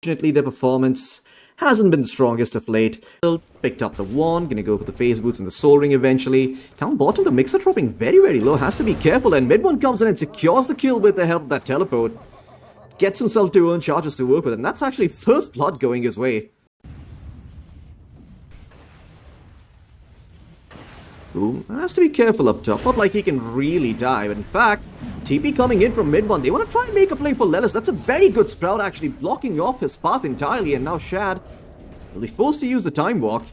Unfortunately, their performance hasn't been the strongest of late. Picked up the wand, gonna go for the phase boots and the soul ring eventually. Down bottom, the mixer dropping very low, has to be careful, and mid one comes in and secures the kill with the help of that teleport. Gets himself 2 earn charges to work with, and that's actually first blood going his way. Boom, has to be careful up top, not like he can really die, but in fact, TP coming in from mid one, they want to try and make a play for Lelis. That's a very good Sprout actually blocking off his path entirely, and now Shad will be forced to use the time walk.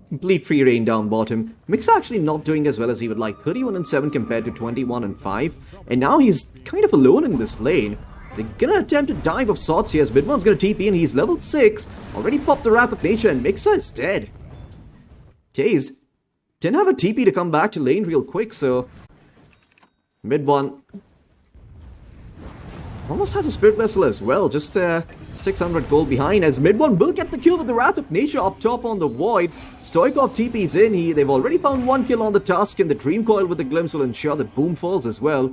Complete free reign down bottom. Mix actually not doing as well as he would like, 31 and 7 compared to 21 and 5, and now he's kind of alone in this lane. They're gonna attempt a dive of sorts here as mid one's gonna TP, and he's level 6, already popped the Wrath of Nature, and Mixer is dead. Dazed. Didn't have a TP to come back to lane real quick, so mid one almost has a Spirit Vessel as well, just 600 gold behind, as mid one will get the kill with the Wrath of Nature up top on the Void. Stoikov TP's in, they've already found 1 kill on the Tusk, and the Dream Coil with the Glimpse will ensure that Boom falls as well.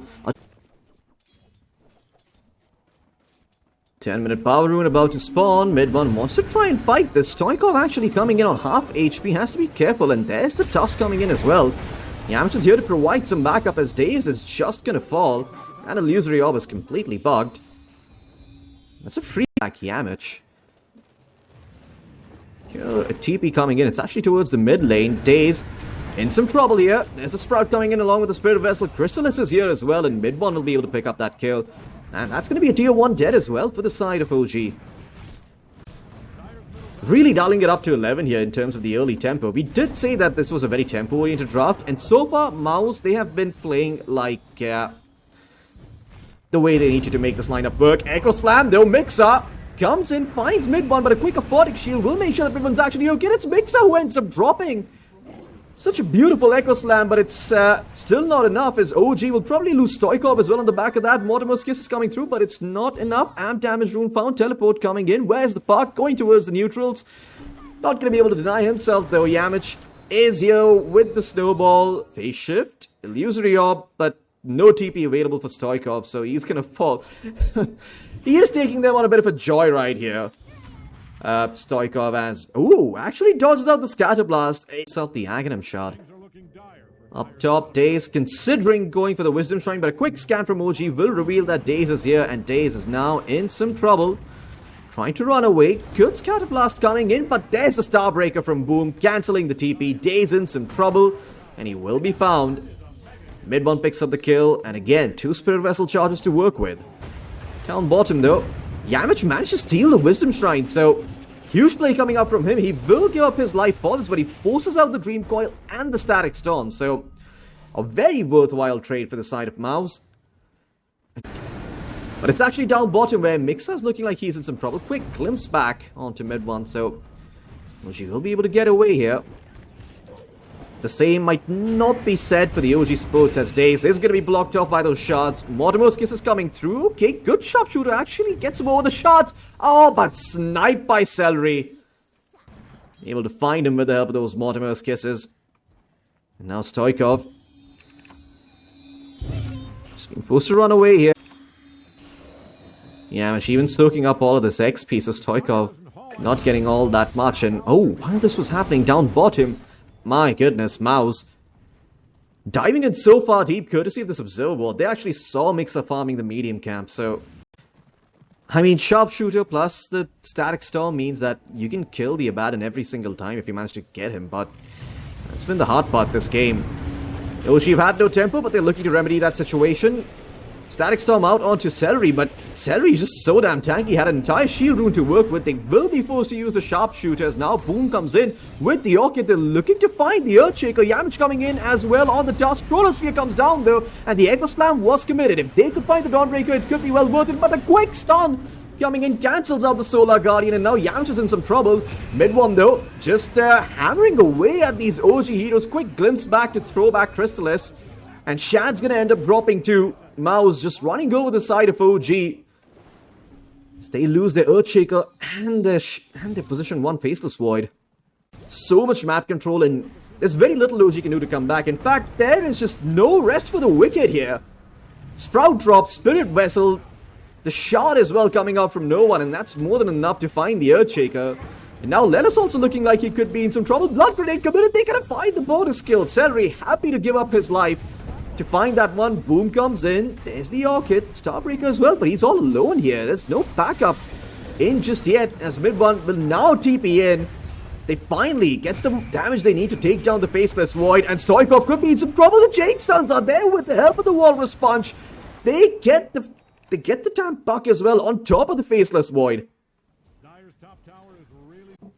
10-minute power rune about to spawn. Mid one wants to try and fight this. Stoikov actually coming in on half HP, has to be careful, and there's the Tusk coming in as well. Yamcha is here to provide some backup as Daze is just gonna fall, and Illusory Orb is completely bugged. That's a free back Yamcha. A TP coming in, it's actually towards the mid lane. Daze in some trouble here. There's a Sprout coming in along with the Spirit Vessel. Chrysalis is here as well, and mid one will be able to pick up that kill. And that's going to be a tier 1 dead as well for the side of OG. Really dialing it up to 11 here in terms of the early tempo. We did say that this was a very tempo-oriented draft, and so far, MOUZ, they have been playing like the way they need to make this lineup work. Echo Slam, though, Mixer comes in, finds mid one, but a quick Aphotic Shield will make sure that mid one's actually okay. It's Mixer who ends up dropping. Such a beautiful Echo Slam, but it's still not enough, as OG will probably lose Stoikov as well on the back of that. Mortimer's Kiss is coming through, but it's not enough. Amp damage rune found, teleport coming in. Where's the park? Going towards the neutrals. Not going to be able to deny himself, though. Yamcha is here with the snowball. Phase shift, Illusory Orb, but no TP available for Stoikov, so he's going to fall. He is taking them on a bit of a joyride here. Stoikov as... Ooh, actually dodges out the Scatter Blast. Himself the Aghanim Shard. Up top, Daze considering going for the Wisdom Shrine, but a quick scan from OG will reveal that Daze is here, and Daze is now in some trouble. Trying to run away. Good Scatter Blast coming in, but there's the Starbreaker from Boom, cancelling the TP. Daze in some trouble, and he will be found. Mid one picks up the kill, and again, 2 Spirit Vessel charges to work with. Down bottom though, Yamcha managed to steal the Wisdom Shrine, so huge play coming up from him. He will give up his life for this, but he forces out the Dream Coil and the Static Storm, so a very worthwhile trade for the side of MOUZ. But it's actually down bottom where Mixer's looking like he's in some trouble. Quick glimpse back onto mid one, so she will be able to get away here. The same might not be said for the OG Sports, as Daze is going to be blocked off by those shards. Mortimer's Kiss is coming through. Okay, good sharpshooter actually gets him over the shards. Oh, but sniped by Celery. Able to find him with the help of those Mortimer's Kisses. And now Stoikov. Just being forced to run away here. Yeah, she even soaking up all of this XP, so Stoikov not getting all that much. And oh, while this was happening down bottom, my goodness, MOUZ diving in so far deep, courtesy of this observer ward. They actually saw Mixer farming the medium camp, so I mean, Sharpshooter plus the Static Storm means that you can kill the Abaddon every single time if you manage to get him, but that's been the hard part this game. OG have had no tempo, but they're looking to remedy that situation. Static Storm out onto Celery, but Celery is just so damn tanky, had an entire shield rune to work with. They will be forced to use the Sharpshooters. Now Boom comes in with the Orchid. They're looking to find the Earthshaker. Yamcha coming in as well on the Tusk. Chronosphere comes down though, and the Echo Slam was committed. If they could find the Dawnbreaker, it could be well worth it, but the quick stun coming in cancels out the Solar Guardian, and now Yamcha's in some trouble. Mid one though, just hammering away at these OG heroes. Quick glimpse back to throw back Chrysalis, and Shad's gonna end up dropping too. MOUZ just running over the side of OG. They lose their Earthshaker and their position 1 Faceless Void. So much map control, and there's very little OG can do to come back. In fact, there is just no rest for the wicked here. Sprout drop, Spirit Vessel. The shot as well coming out from no one, and that's more than enough to find the Earthshaker. And now Lelis also looking like he could be in some trouble. Blood Grenade committed. They gotta find the bonus kill. Celery happy to give up his life to find that one. Boom comes in. There's the Orchid. Starbreaker as well, but he's all alone here. There's no backup in just yet, as MIDONE will now TP in. They finally get the damage they need to take down the Faceless Void, and Stoikov could be in some trouble. The Jade Stuns are there with the help of the Walrus Punch. They get the damn buck as well on top of the Faceless Void.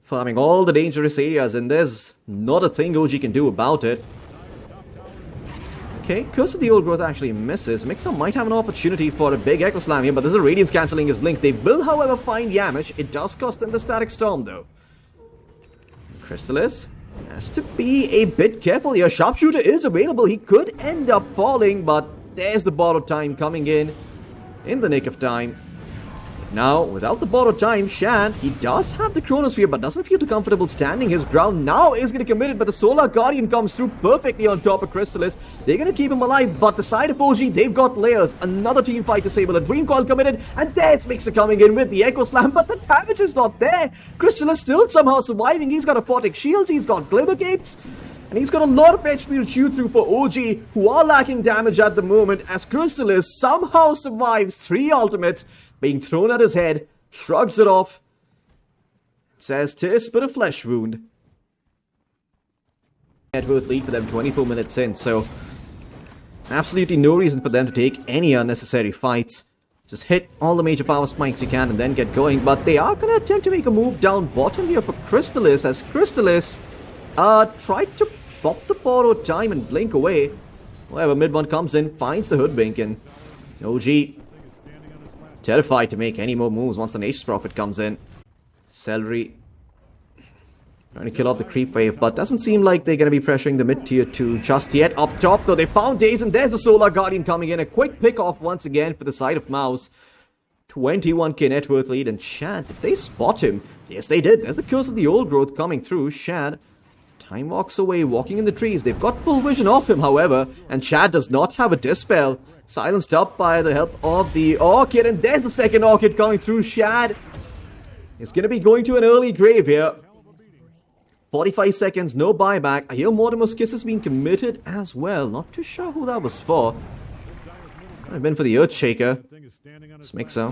Farming all the dangerous areas, and there's not a thing OG can do about it. Okay, Curse of the Old Growth actually misses. Mixer might have an opportunity for a big Echo Slam here, but there's a Radiance cancelling his blink. They will, however, find Yamish. It does cost them the Static Storm, though. Crystallis has to be a bit careful here. Sharpshooter is available. He could end up falling, but there's the borrowed time coming in the nick of time. Now, without the borrowed time, Shad, he does have the Chronosphere, but doesn't feel too comfortable standing his ground. Now is going to commit it, but the Solar Guardian comes through perfectly on top of Crystallis. They're going to keep him alive, but the side of OG, they've got layers. Another team fight disable, a Dream Coil committed, and there's Mixer coming in with the Echo Slam, but the damage is not there. Crystallis still somehow surviving. He's got Aphotic Shields, he's got Glimmer Capes, and he's got a lot of HP to chew through for OG, who are lacking damage at the moment, as Crystallis somehow survives 3 ultimates being thrown at his head, shrugs it off, says, "'Tis but a flesh wound." Net worth lead for them 24 minutes in, so absolutely no reason for them to take any unnecessary fights. Just hit all the major power spikes you can and then get going, but they are going to attempt to make a move down bottom here for Crystallis, as Crystallis tried to pop the borrowed time and blink away. However, MIDONE comes in, finds the Hoodwink, and OG terrified to make any more moves once the Nature's Prophet comes in. Celery trying to kill off the creep wave, but doesn't seem like they're going to be pressuring the mid-tier 2 just yet. Up top, though, they found Daze, and there's the Solar Guardian coming in. A quick pick-off once again for the side of MOUZ. 21k net worth lead, and Shad, did they spot him? Yes, they did. There's the Curse of the Old Growth coming through. Shad time walks away, walking in the trees. They've got full vision of him, however, and Shad does not have a Dispel. Silenced up by the help of the Orchid, and there's a second Orchid coming through. Shad is going to be going to an early grave here. 45 seconds, no buyback. I hear Mortimer's Kiss is being committed as well. Not too sure who that was for. Might have been for the Earthshaker. This makes so.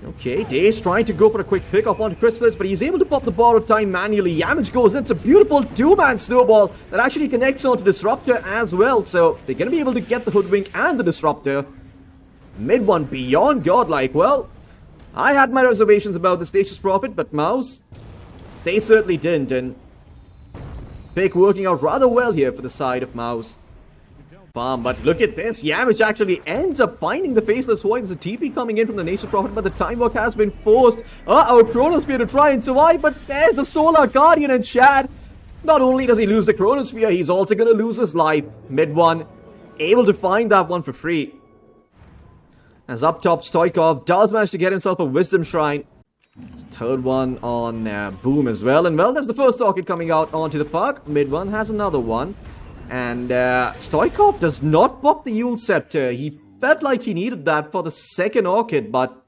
Okay, Daze trying to go for a quick pick off onto Crystallis, but he's able to pop the borrowed time manually. Yamish goes in. It's a beautiful 2-man snowball that actually connects onto Disruptor as well. So they're going to be able to get the Hoodwink and the Disruptor. MIDONE beyond godlike. Well, I had my reservations about the Nature's Prophet, but MOUZ, they certainly didn't. And pick working out rather well here for the side of MOUZ. But look at this, Yamish actually ends up finding the Faceless Void. There's a TP coming in from the Nature's Prophet, but the time walk has been forced. Our Chronosphere to try and survive, but there's the Solar Guardian, and Shad, not only does he lose the Chronosphere, he's also going to lose his life. MIDONE able to find that one for free. As up top, Stoikov does manage to get himself a Wisdom Shrine. His third one on Boom as well. And well, there's the first Orchid coming out onto the park. MIDONE has another one. And Stoikov does not pop the Yule Scepter. He felt like he needed that for the second Orchid, but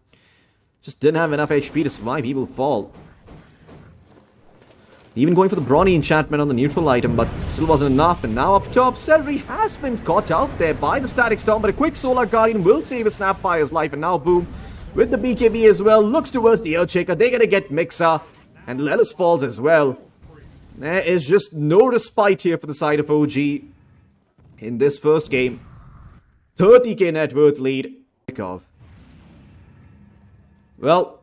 just didn't have enough HP to survive. He will fall. Even going for the Brawny enchantment on the neutral item, but still wasn't enough. And now up top, Celery has been caught out there by the Static Storm, but a quick Solar Guardian will save his Snapfire's life. And now Boom, with the BKB as well, looks towards the Earthshaker. They're going to get Mixer, and Lelis falls as well. There is just no respite here for the side of OG in this first game. 30k net worth lead. Well,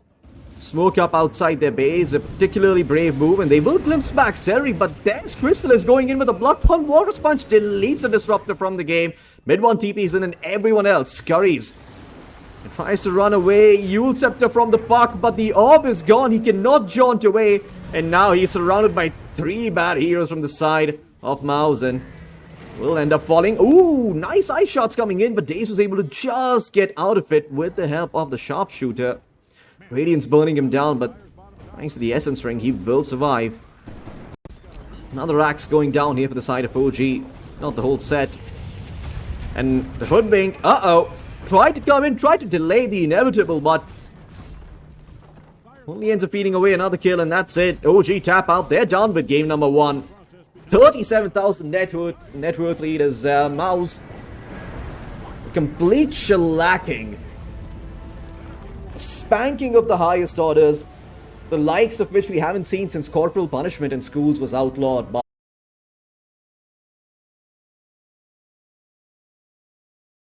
smoke up outside their base, a particularly brave move, and they will glimpse back Celery, but there's Crystallis going in with a Bloodthorn Walrus Punch, deletes the Disruptor from the game. MIDONE TPs in, and everyone else scurries. He tries to run away, Yule Scepter from the park, but the orb is gone. He cannot jaunt away, and now he's surrounded by 3 bad heroes from the side of MOUZ, and will end up falling. Ooh, nice ice shots coming in, but Daze was able to just get out of it with the help of the Sharpshooter. Radiance burning him down, but thanks to the Essence Ring, he will survive. Another axe going down here for the side of OG. Not the whole set. And the Hoodwink, tried to come in, tried to delay the inevitable, but only ends up feeding away another kill, and that's it. OG tap out. They're done with game number 1. 37,000 net worth lead as MOUZ. Complete shellacking. Spanking of the highest orders. The likes of which we haven't seen since corporal punishment in schools was outlawed. But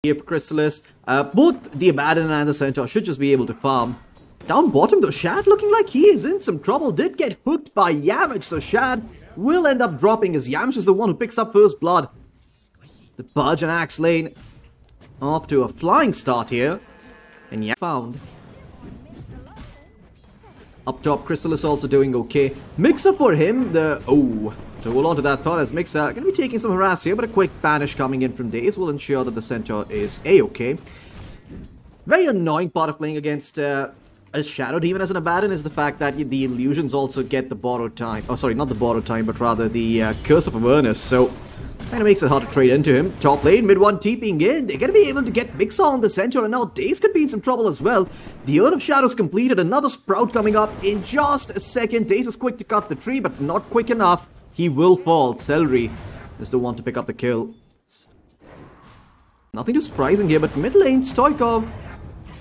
if Chrysalis, both the Abaddon and the Centaur should just be able to farm. Down bottom though, Shad looking like he is in some trouble. Did get hooked by Yamich, so Shad will end up dropping as Yamich is the one who picks up first blood. The Pudge and Axe Lane off to a flying start here. And Yamich found. Up top, Chrysalis also doing okay. Mixer for him, to hold on to that thought as Mixer going to be taking some harass here, but a quick banish coming in from Daze will ensure that the Centaur is A-okay. Very annoying part of playing against a Shadow Demon as an Abaddon is the fact that the illusions also get the borrowed time. Oh, sorry, not the borrowed time, but rather the Curse of Awareness. So, kind of makes it hard to trade into him. Top lane, mid one TPing in. They're going to be able to get Mixer on the Centaur, and now Daze could be in some trouble as well. The Urn of Shadows completed. Another Sprout coming up in just a second. Daze is quick to cut the tree, but not quick enough. He will fall. Celery is the one to pick up the kill. Nothing too surprising here, but mid lane, Stoikov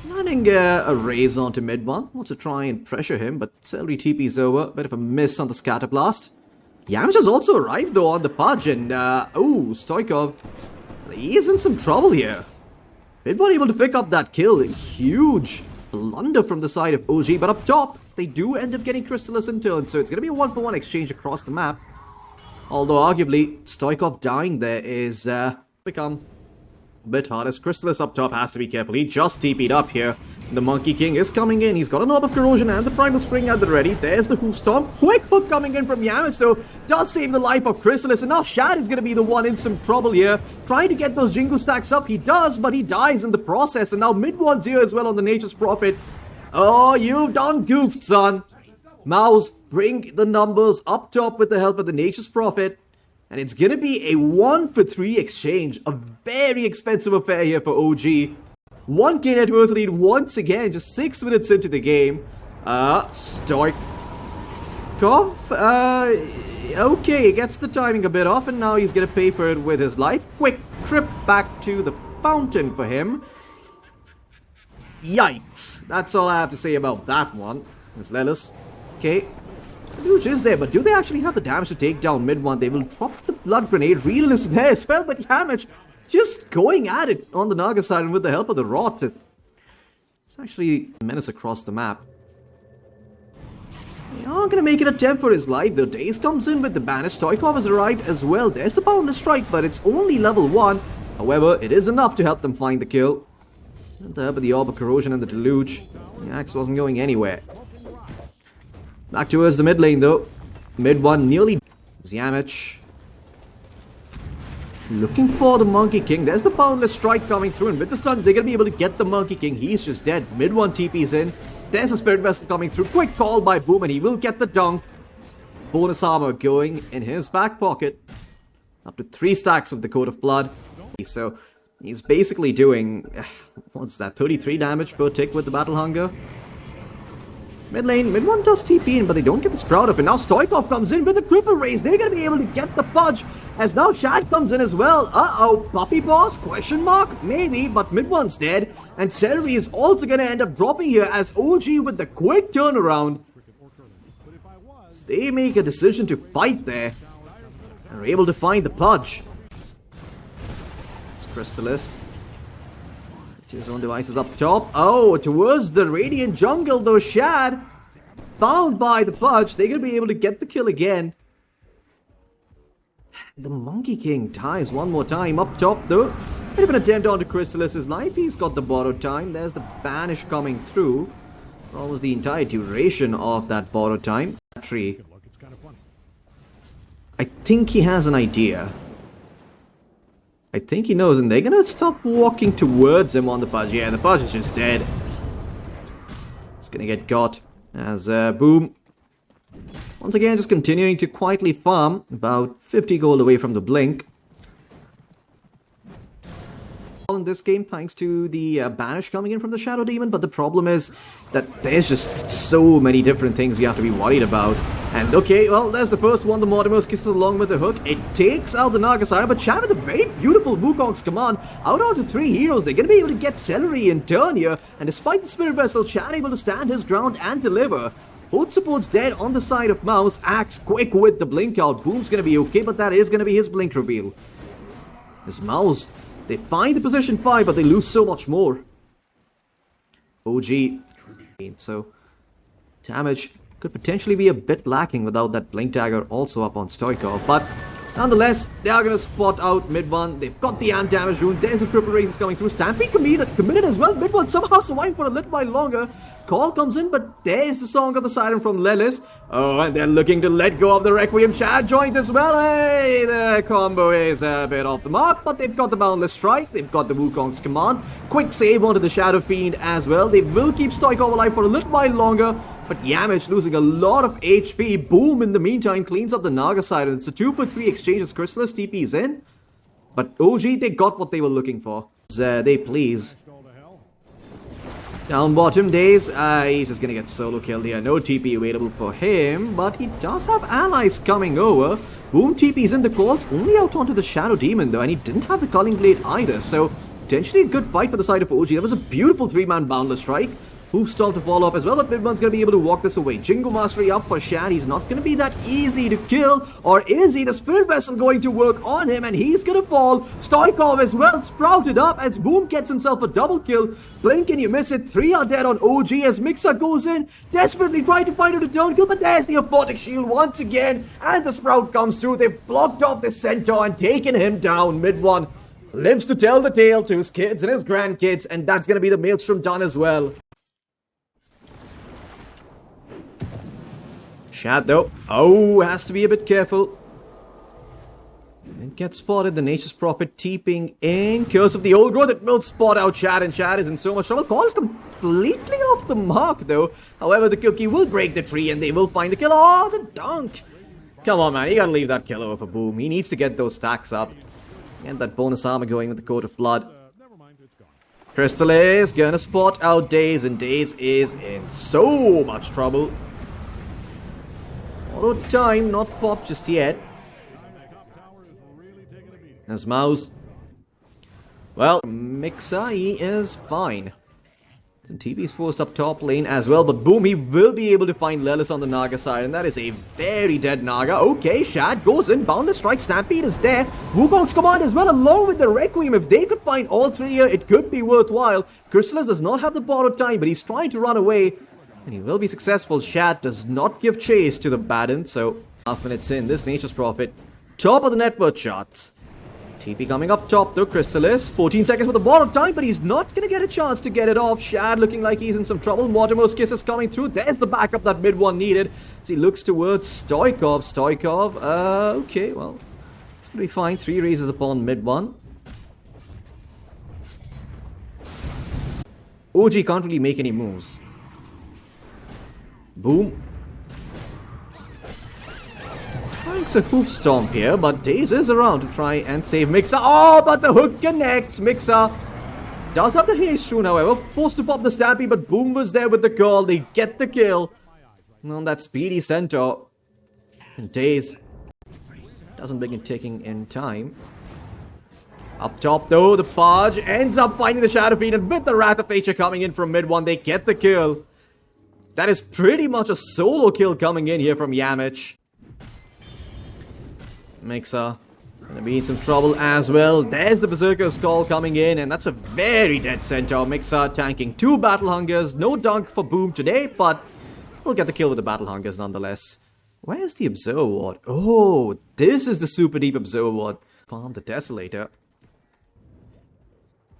landing a raise onto mid one. Wants to try and pressure him, but Celery TP's over. Bit of a miss on the Scatter Blast. Yamich has also arrived though on the Pudge, and Stoikov, he is in some trouble here. Mid one able to pick up that kill. A huge blunder from the side of OG, but up top, they do end up getting Chrysalis in turn, so it's going to be a 1-for-1 exchange across the map. Although arguably, Stoikov dying there is become a bit hard as Chrysalis up top has to be careful. He just TP'd up here. The Monkey King is coming in. He's got an Orb of Corrosion and the Primal Spring at the ready. There's the Hoof Storm. Quick hook coming in from Yamich, though. Does save the life of Chrysalis. And now Shad is going to be the one in some trouble here. Trying to get those Jingu stacks up. He does, but he dies in the process. And now mid one's here as well on the Nature's Prophet. Oh, you've done goofed, son. MOUZ, bring the numbers up top with the help of the Nature's Prophet. And it's going to be a 1-for-3 exchange. A very expensive affair here for OG. 1k net worth lead once again, just 6 minutes into the game. Stoikov, okay, gets the timing a bit off, and now he's going to pay for it with his life. Quick trip back to the fountain for him. Yikes. That's all I have to say about that one. There's Lelis. Okay. Luge is there, but do they actually have the damage to take down mid one? They will drop the blood grenade. Real is there as well, but Yamich just going at it on the Naga side, and with the help of the Rot. It's actually a menace across the map. They are going to make an attempt for his life. The Daze comes in with the banish. Stoikov is right as well. There's the Boundless Strike, but it's only level 1. However, it is enough to help them find the kill. And the help of the Orb of Corrosion and the Deluge. The axe wasn't going anywhere. Back towards the mid lane though. Mid one nearly. Yamich looking for the Monkey King. There's the Boundless Strike coming through, and with the stuns, they're going to be able to get the Monkey King. He's just dead. Mid one TP's in. There's a Spirit Vessel coming through. Quick call by Boom, and he will get the dunk. Bonus armor going in his back pocket. Up to 3 stacks of the Coat of Blood. So he's basically doing, what's that, 33 damage per tick with the Battle Hunger. Mid lane, mid one does TP in, but they don't get the Sprout up. And now Stoikov comes in with a triple raise. They're going to be able to get the Pudge. As now Shad comes in as well. Uh-oh, Puppy Paws? Question mark? Maybe, but mid one's dead. And Celery is also going to end up dropping here as OG with the quick turnaround. So they make a decision to fight there. And are able to find the Pudge. It's Crystallis. His own devices up top. Oh, towards the Radiant Jungle though. Shad found by the Pudge. They're going to be able to get the kill again. The Monkey King dies one more time up top though. Bit of an attempt onto Crystallis' life. He's got the borrowed time. There's the banish coming through. Almost the entire duration of that borrowed time. Tree. I think he has an idea. I think he knows, and they're gonna stop walking towards him on the Pudge. Yeah, the Pudge is just dead. It's gonna get got as Boom. Once again, just continuing to quietly farm. About 50 gold away from the Blink. in this game thanks to the banish coming in from the Shadow Demon, but the problem is that there's just so many different things you have to be worried about. And okay, well, there's the first one, the Mortimer's Kisses along with the hook. It takes out the Nagasaya, but Chad with a very beautiful Wukong's command. Out onto 3 heroes, they're going to be able to get Celery in turn here, and despite the Spirit Vessel, Chad able to stand his ground and deliver. Both supports dead on the side of MOUZ. Axe quick with the blink out. Boom's going to be okay, but that is going to be his blink reveal. This MOUZ, they find the position 5, but they lose so much more. OG. So, damage could potentially be a bit lacking without that blink dagger also up on Stoikov. But nonetheless, they are going to spot out mid one. They've got the ant damage rune. There's a triple races coming through. Stampede committed as well. Mid one somehow survived for a little while longer. Call comes in, but there's the Song of the Siren from Lelis. Oh, and they're looking to let go of the Requiem. Shad joins as well. Hey, the combo is a bit off the mark, but they've got the Boundless Strike. They've got the Wukong's command. Quick save onto the Shadow Fiend as well. They will keep Stoikov alive for a little while longer, but Yamich losing a lot of HP. Boom, in the meantime, cleans up the Naga side, and it's a 2 for 3 exchange as Chrysalis TP's in. But OG, they got what they were looking for. They please. Down bottom days, he's just gonna get solo killed here. No TP available for him, but he does have allies coming over. Boom TP's in the calls, only out onto the Shadow Demon though, and he didn't have the Culling Blade either, so potentially a good fight for the side of OG. That was a beautiful 3-man Boundless Strike. Hoof Stomp to follow up as well, but Midman's going to be able to walk this away. Jingo Mastery up for Shad. He's not going to be that easy to kill. Or is he? The Spirit Vessel going to work on him, and he's going to fall. Stoikov as well sprouted up as Boom gets himself a double kill. Blink and you miss it. 3 are dead on OG as Mixer goes in, desperately trying to find out a down kill, but there's the Aphotic Shield once again, and the Sprout comes through. They've blocked off the Centaur and taken him down. Mid-1 lives to tell the tale to his kids and his grandkids, and that's going to be the Maelstrom done as well. Shad though, has to be a bit careful. It gets spotted, the Nature's Prophet teeping in. Curse of the Old Growth, it will spot out Shad, and Shad is in so much trouble. Call completely off the mark though. However, the cookie will break the tree and they will find the kill. Oh, the dunk! Come on man, you gotta leave that kill over for Boom. He needs to get those stacks up. And that bonus armor going with the Coat of Blood. Crystal is gonna spot out Daze, and Daze is in so much trouble. Auto time, not popped just yet. As MOUZ. Well, Mixer, he is fine. And TP's forced up top lane as well, but Boom, he will be able to find Lelis on the Naga side, and that is a very dead Naga. Okay, Shad goes in, Boundless Strike, Stampede is there. Wukong's command as well, along with the Requiem. If they could find all 3 here, it could be worthwhile. Chrysalis does not have the borrowed time, but he's trying to run away. And he will be successful. Shad does not give chase to the Baden, so half minutes in, this Nature's Prophet, top of the net worth charts. TP coming up top though, Chrysalis, 14 seconds with the borrowed time, but he's not going to get a chance to get it off. Shad looking like he's in some trouble. Mortimer's Kiss is coming through. There's the backup that mid-1 needed. As he looks towards Stoikov. Okay, well, it's going to be fine. 3 raises upon mid-1. OG can't really make any moves. Boom. It's a hoof stomp here, but Daze is around to try and save Mixer. Oh, but the hook connects. Mixer does have the haste rune, however. Forced to pop the Stampede, but Boom was there with the call. They get the kill on that speedy Centaur. And Daze doesn't begin ticking in time. Up top, though, the Fudge ends up finding the Shadow Fiend, and with the Wrath of Nature coming in from mid-1, they get the kill. That is pretty much a solo kill coming in here from Yamich. Mixer gonna be in some trouble as well. There's the Berserker's call coming in, and that's a very dead Centaur. Mixer tanking 2 Battle Hungers. No dunk for Boom today, but we'll get the kill with the Battle Hungers nonetheless. Where's the Observer Ward? Oh, this is the super deep Observer Ward. Palm the Desolator.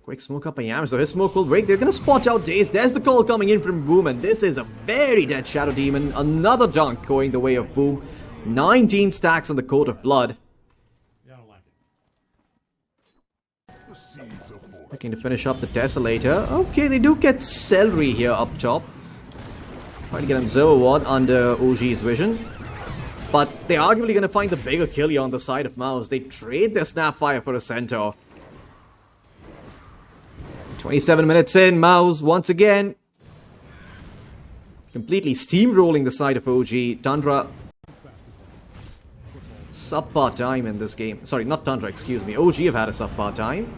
Quick smoke up by Yammer, so his smoke will break. They're gonna spot out Daze. There's the call coming in from Boom, and this is a very dead Shadow Demon. Another dunk going the way of Boom. 19 stacks on the Coat of Blood. Looking to finish up the Desolator. Okay, they do get Celery here up top. Trying to get Observer Ward under OG's vision. But they're arguably going to find the bigger kill here on the side of MOUZ. They trade their Snapfire for a Centaur. 27 minutes in, MOUZ once again completely steamrolling the side of OG. Tundra, subpar time in this game. Sorry, not Tundra, excuse me. OG have had a subpar time.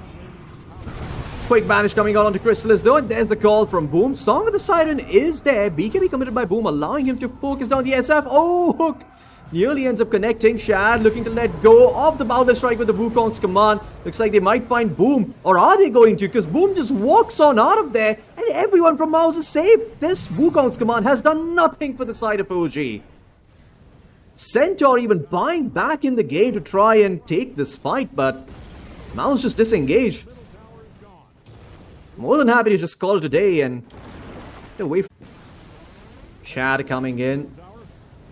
Quick banish coming out onto Crystallis though, and there's the call from Boom. Song of the Siren is there. BKB committed by Boom, allowing him to focus down the SF. Oh, hook! Nearly ends up connecting. Shad looking to let go of the Boundless Strike with the Wukong's command. Looks like they might find Boom. Or are they going to? Because Boom just walks on out of there and everyone from MOUZ is saved. This Wukong's command has done nothing for the side of OG. Centaur even buying back in the game to try and take this fight, but MOUZ just disengaged. More than happy to just call it a day and get away from Shad coming in.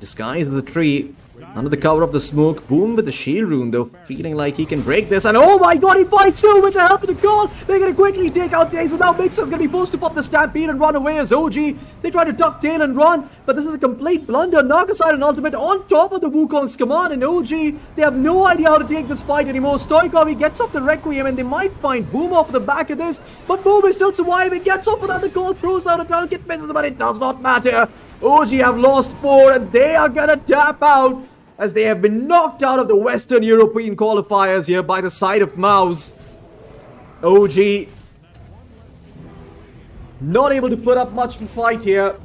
Disguised in the tree. Under the cover of the smoke. Boom with the shield rune though. Feeling like he can break this. And oh my god, he bites through with the help of the call. They're going to quickly take out Tails. And now Mixer's going to be forced to pop the Stampede and run away as OG. They try to duck tail and run. But this is a complete blunder. Narcoside and Ultimate on top of the Wukong's command. And OG, they have no idea how to take this fight anymore. Stoikov, he gets off the Requiem and they might find Boom off the back of this. But Boom is still surviving. Gets off without the call. Throws out a town kit, misses, but it does not matter. OG have lost 4 and they are going to tap out as they have been knocked out of the Western European qualifiers here by the side of MOUZ. OG not able to put up much of a fight here.